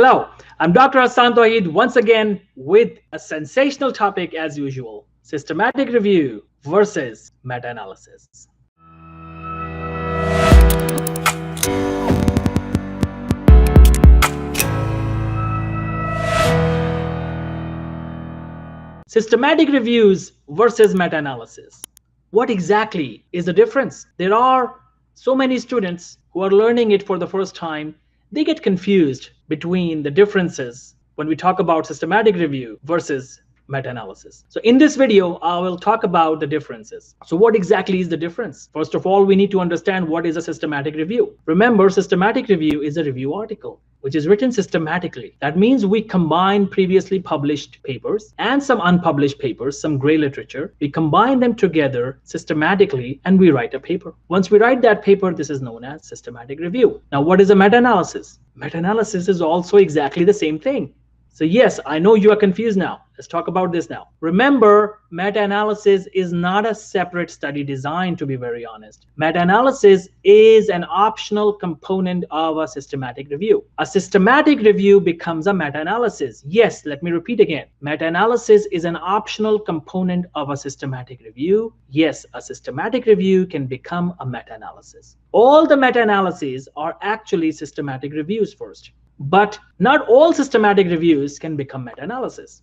Hello, I'm Dr. Hassan Tauheed once again with a sensational topic as usual, systematic review versus meta-analysis. Systematic reviews versus meta-analysis. What exactly is the difference? There are so many students who are learning it for the first time. They get confused between the differences when we talk about systematic review versus meta-analysis. So in this video, I will talk about the differences. So what exactly is the difference? First of all, we need to understand what is a systematic review. Remember, systematic review is a review article which is written systematically. That means we combine previously published papers and some unpublished papers, some gray literature. We combine them together systematically and we write a paper. Once we write that paper, this is known as systematic review. Now, what is a meta-analysis? Meta-analysis is also exactly the same thing. So yes, I know you are confused now. Let's talk about this now. Remember, meta-analysis is not a separate study design, to be very honest. Meta-analysis is an optional component of a systematic review. A systematic review becomes a meta-analysis. Yes, let me repeat again. Meta-analysis is an optional component of a systematic review. Yes, a systematic review can become a meta-analysis. All the meta-analyses are actually systematic reviews first. But not all systematic reviews can become meta-analysis.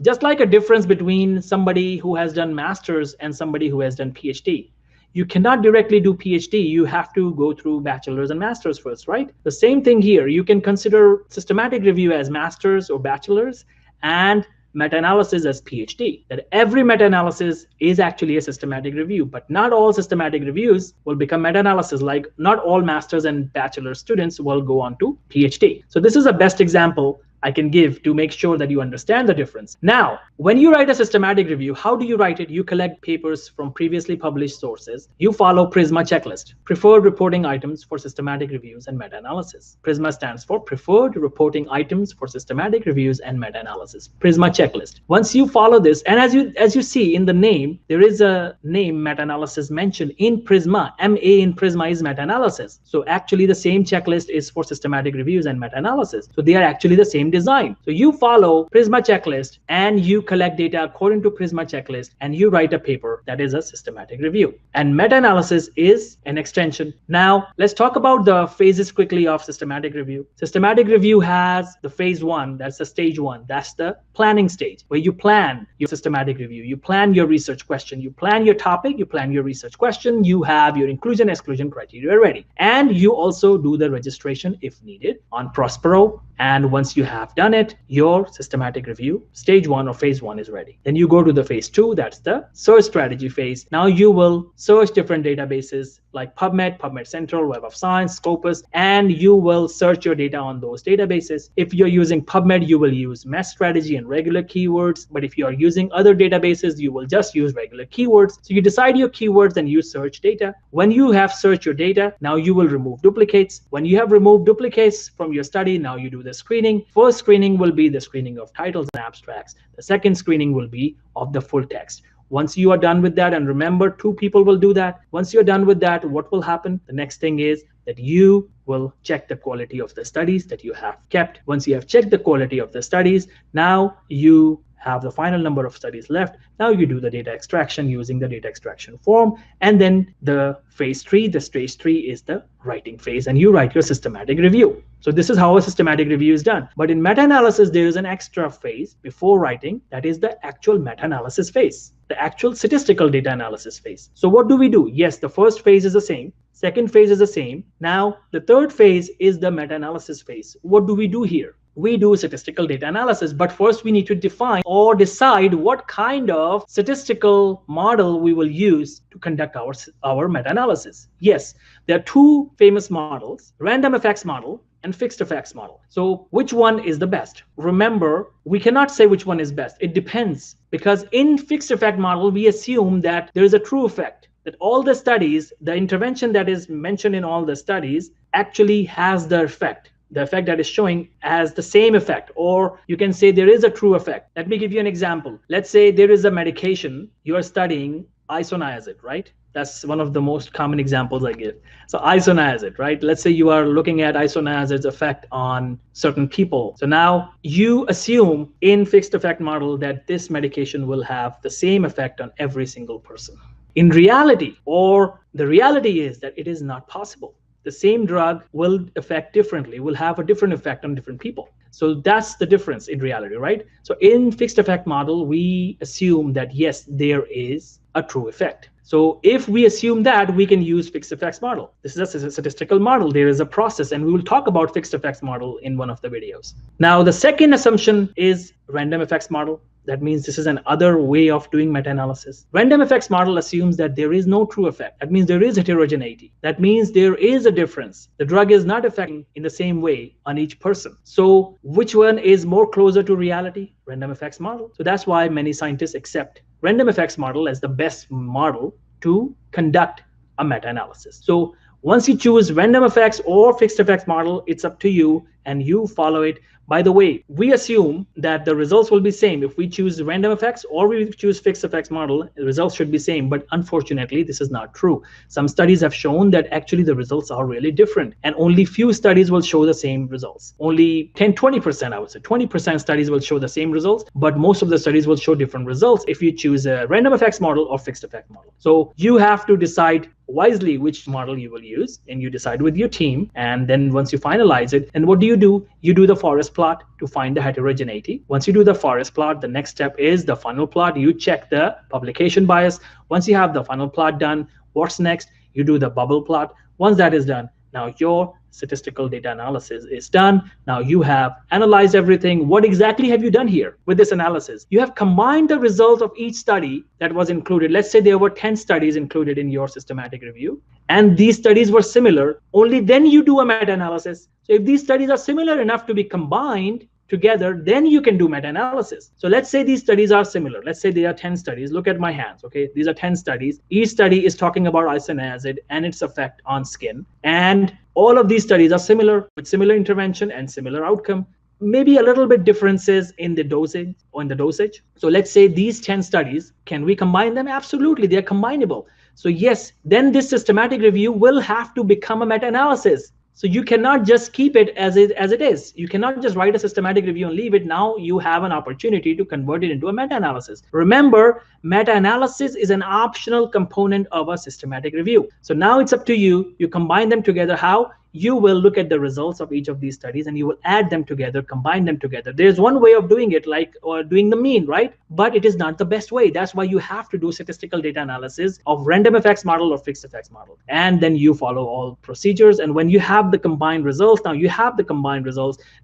Just like a difference between somebody who has done master's and somebody who has done PhD. You cannot directly do PhD. You have to go through bachelor's and master's first, right? The same thing here. You can consider systematic review as master's or bachelor's and meta-analysis as PhD. That every meta-analysis is actually a systematic review, but not all systematic reviews will become meta-analysis. Like not all master's and bachelor students will go on to PhD. So this is a best example I can give to make sure that you understand the difference. Now, when you write a systematic review, how do you write it? You collect papers from previously published sources. You follow PRISMA checklist, preferred reporting items for systematic reviews and meta-analysis. PRISMA stands for preferred reporting items for systematic reviews and meta-analysis. PRISMA checklist. Once you follow this, and as you see in the name, there is a name meta-analysis mentioned in PRISMA. MA in PRISMA is meta-analysis. So actually the same checklist is for systematic reviews and meta-analysis. So they are actually the same design. So you follow PRISMA checklist and you collect data according to PRISMA checklist and you write a paper that is a systematic review. And meta-analysis is an extension. Now, let's talk about the phases quickly of systematic review. Systematic review has the phase one, that's the stage one. That's the planning stage where you plan your systematic review. You plan your research question. You plan your topic. You plan your research question. You have your inclusion exclusion criteria ready. And you also do the registration if needed on Prospero. And once you have done it, your systematic review, stage one or phase one is ready. Then you go to the phase two, that's the search strategy phase. Now you will search different databases like PubMed, PubMed Central, Web of Science, Scopus, and you will search your data on those databases. If you're using PubMed, you will use mesh strategy and regular keywords. But if you are using other databases, you will just use regular keywords. So you decide your keywords and you search data. When you have searched your data, now you will remove duplicates. When you have removed duplicates from your study, now you do the screening. First screening will be the screening of titles and abstracts. The second screening will be of the full text. Once you are done with that, and remember, 2 people will do that. Once you're done with that, what will happen? The next thing is that you will check the quality of the studies that you have kept. Once you have checked the quality of the studies, now you have the final number of studies left. Now you do the data extraction using the data extraction form. And then the phase 3, the stage 3 is the writing phase, and you write your systematic review. So this is how a systematic review is done. But in meta-analysis, there is an extra phase before writing. That is the actual meta-analysis phase, the actual statistical data analysis phase. So what do we do? Yes, the first phase is the same. Second phase is the same. Now, the third phase is the meta-analysis phase. What do we do here? We do statistical data analysis, but first we need to define or decide what kind of statistical model we will use to conduct our meta-analysis. Yes, there are 2 famous models, random effects model and fixed effects model. So which one is the best? Remember, we cannot say which one is best. It depends, because in fixed effect model, we assume that there is a true effect, that all the studies, the intervention that is mentioned in all the studies actually has the effect that is showing as the same effect, or you can say there is a true effect. Let me give you an example. Let's say there is a medication you are studying isoniazid, right? That's one of the most common examples I give. So isoniazid, right? Let's say you are looking at isoniazid's effect on certain people. So now you assume in fixed effect model that this medication will have the same effect on every single person. In reality, or the reality is that it is not possible. The same drug will affect differently, will have a different effect on different people. So that's the difference in reality, right? So in fixed effect model, we assume that yes, there is a true effect. So if we assume that, we can use fixed effects model. This is a statistical model. There is a process, and we will talk about fixed effects model in one of the videos. Now, the second assumption is random effects model. That means this is another way of doing meta-analysis. Random effects model assumes that there is no true effect. That means there is heterogeneity. That means there is a difference. The drug is not affecting in the same way on each person. So which one is more closer to reality? Random effects model. So that's why many scientists accept random effects model as the best model to conduct a meta-analysis. So once you choose random effects or fixed effects model, it's up to you and you follow it. By the way, we assume that the results will be same. If we choose random effects or we choose fixed effects model, the results should be same. But unfortunately, this is not true. Some studies have shown that actually the results are really different, and only few studies will show the same results. Only 10-20%, I would say 20% studies will show the same results, but most of the studies will show different results if you choose a random effects model or fixed effect model. So you have to decide wisely which model you will use, and you decide with your team. And then once you finalize it, and what do? You do the forest plot to find the heterogeneity. Once you do the forest plot, the next step is the funnel plot. You check the publication bias. Once you have the funnel plot done, what's next? You do the bubble plot. Once that is done, now your statistical data analysis is done. Now you have analyzed everything. What exactly have you done here with this analysis? You have combined the results of each study that was included. Let's say there were 10 studies included in your systematic review, and these studies were similar. Only then you do a meta-analysis. So if these studies are similar enough to be combined together, then you can do meta-analysis. So let's say these studies are similar. Let's say there are 10 studies. Look at my hands, okay? These are 10 studies. Each study is talking about isoniazid and its effect on skin. And all of these studies are similar, with similar intervention and similar outcome. Maybe a little bit differences in the dosage or in the dosage. So let's say these 10 studies, can we combine them? Absolutely, they're combinable. So yes, then this systematic review will have to become a meta-analysis. So you cannot just keep it as it is. You cannot just write a systematic review and leave it. Now you have an opportunity to convert it into a meta-analysis. Remember, meta-analysis is an optional component of a systematic review. So now it's up to you. You combine them together. How? You will look at the results of each of these studies and you will add them together, combine them together. There's one way of doing it, like or doing the mean, right? But it is not the best way. That's why you have to do statistical data analysis of random effects model or fixed effects model. And then you follow all procedures. And when you have the combined results,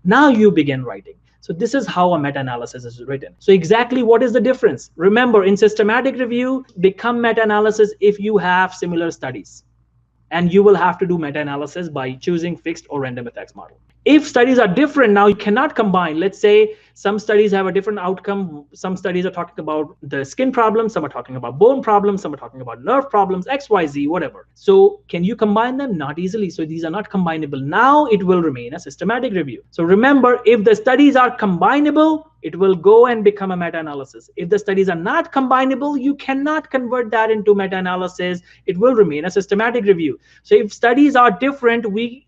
now you begin writing. So this is how a meta-analysis is written. So exactly what is the difference? Remember, in systematic review, become meta-analysis if you have similar studies. And you will have to do meta-analysis by choosing fixed or random effects model. If studies are different, now you cannot combine. Let's say some studies have a different outcome. Some studies are talking about the skin problems. Some are talking about bone problems. Some are talking about nerve problems, X, Y, Z, whatever. So can you combine them? Not easily. So these are not combinable. Now it will remain a systematic review. So remember, if the studies are combinable, it will go and become a meta-analysis. If the studies are not combinable, you cannot convert that into meta-analysis. It will remain a systematic review. So if studies are different, we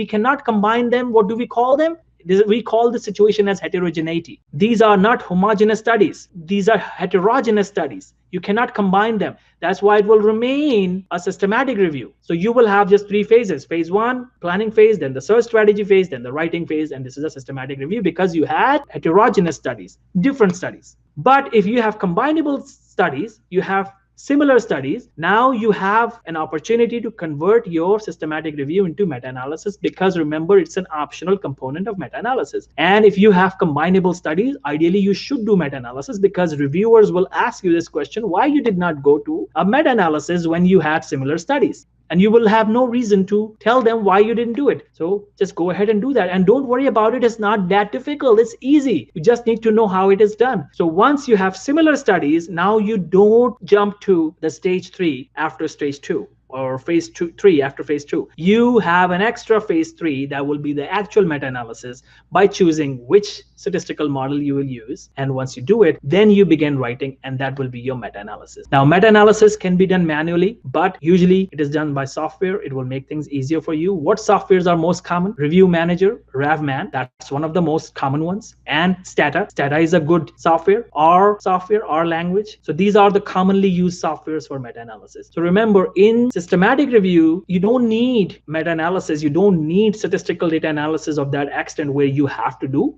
cannot combine them, what do we call them? We call the situation as heterogeneity. These are not homogeneous studies. These are heterogeneous studies. You cannot combine them. That's why it will remain a systematic review. So you will have just 3 phases. Phase 1, planning phase, then the search strategy phase, then the writing phase, and this is a systematic review because you had heterogeneous studies, different studies. But if you have combinable studies, you have similar studies, now you have an opportunity to convert your systematic review into meta-analysis, because remember, it's an optional component of meta-analysis. And if you have combinable studies, ideally you should do meta-analysis, because reviewers will ask you this question, why you did not go to a meta-analysis when you had similar studies? And you will have no reason to tell them why you didn't do it. So just go ahead and do that. And don't worry about it. It's not that difficult. It's easy. You just need to know how it is done. So once you have similar studies, now you don't jump to the stage 3 after stage 2. or phase 3 after phase 2. You have an extra phase 3 that will be the actual meta-analysis by choosing which statistical model you will use. And once you do it, then you begin writing, and that will be your meta-analysis. Now, meta-analysis can be done manually, but usually it is done by software. It will make things easier for you. What softwares are most common? Review Manager, RevMan, that's one of the most common ones, and Stata. Stata is a good software. R software, R language. So these are the commonly used softwares for meta-analysis. So remember, in systematic review, you don't need meta-analysis. You don't need statistical data analysis of that extent where you have to do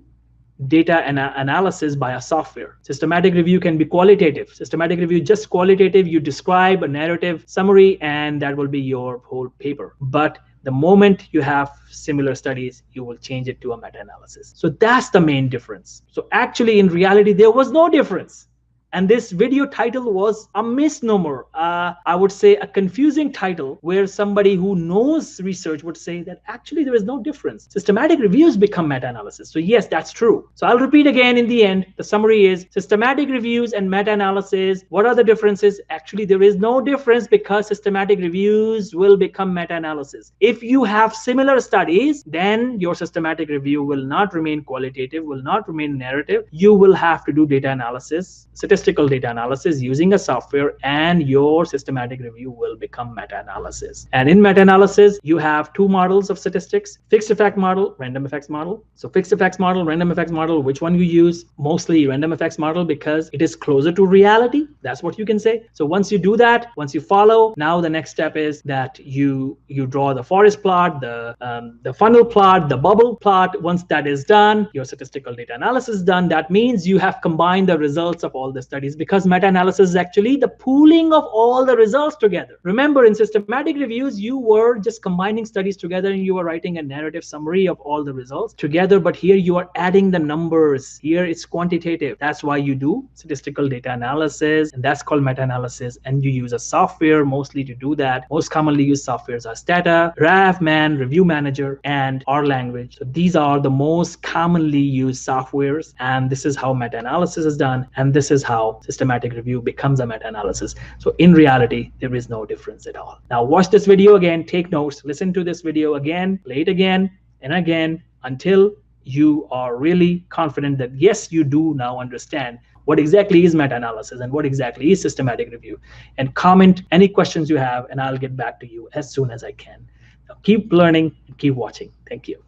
data analysis by a software. Systematic review can be qualitative. Systematic review just qualitative. You describe a narrative summary, and that will be your whole paper. But the moment you have similar studies, you will change it to a meta-analysis. So that's the main difference. So actually, in reality, there was no difference. And this video title was a misnomer. I would say a confusing title, where somebody who knows research would say that actually there is no difference. Systematic reviews become meta-analysis. So yes, that's true. So I'll repeat again in the end. The summary is systematic reviews and meta-analysis. What are the differences? Actually, there is no difference, because systematic reviews will become meta-analysis. If you have similar studies, then your systematic review will not remain qualitative, will not remain narrative. You will have to do data analysis, statistical data analysis using a software, and your systematic review will become meta-analysis. And in meta-analysis, you have two models of statistics: fixed effect model, random effects model. So fixed effects model, random effects model, which one you use? Mostly random effects model, because it is closer to reality. That's what you can say. So once you do that, once you follow, now the next step is that you draw the forest plot, the funnel plot, the bubble plot. Once that is done, your statistical data analysis is done. That means you have combined the results of all the studies, because meta-analysis is actually the pooling of all the results together. Remember, in systematic reviews, you were just combining studies together and you were writing a narrative summary of all the results together. But here you are adding the numbers. Here it's quantitative. That's why you do statistical data analysis, and that's called meta-analysis. And you use a software mostly to do that. Most commonly used softwares are Stata, RevMan, Review Manager, and R language. So these are the most commonly used softwares, and this is how meta-analysis is done, and this is how systematic review becomes a meta-analysis. So in reality, there is no difference at all. Now watch this video again, take notes, listen to this video again, play it again and again, until you are really confident that yes, you do now understand what exactly is meta-analysis and what exactly is systematic review. And comment any questions you have, and I'll get back to you as soon as I can. Now keep learning and keep watching. Thank you.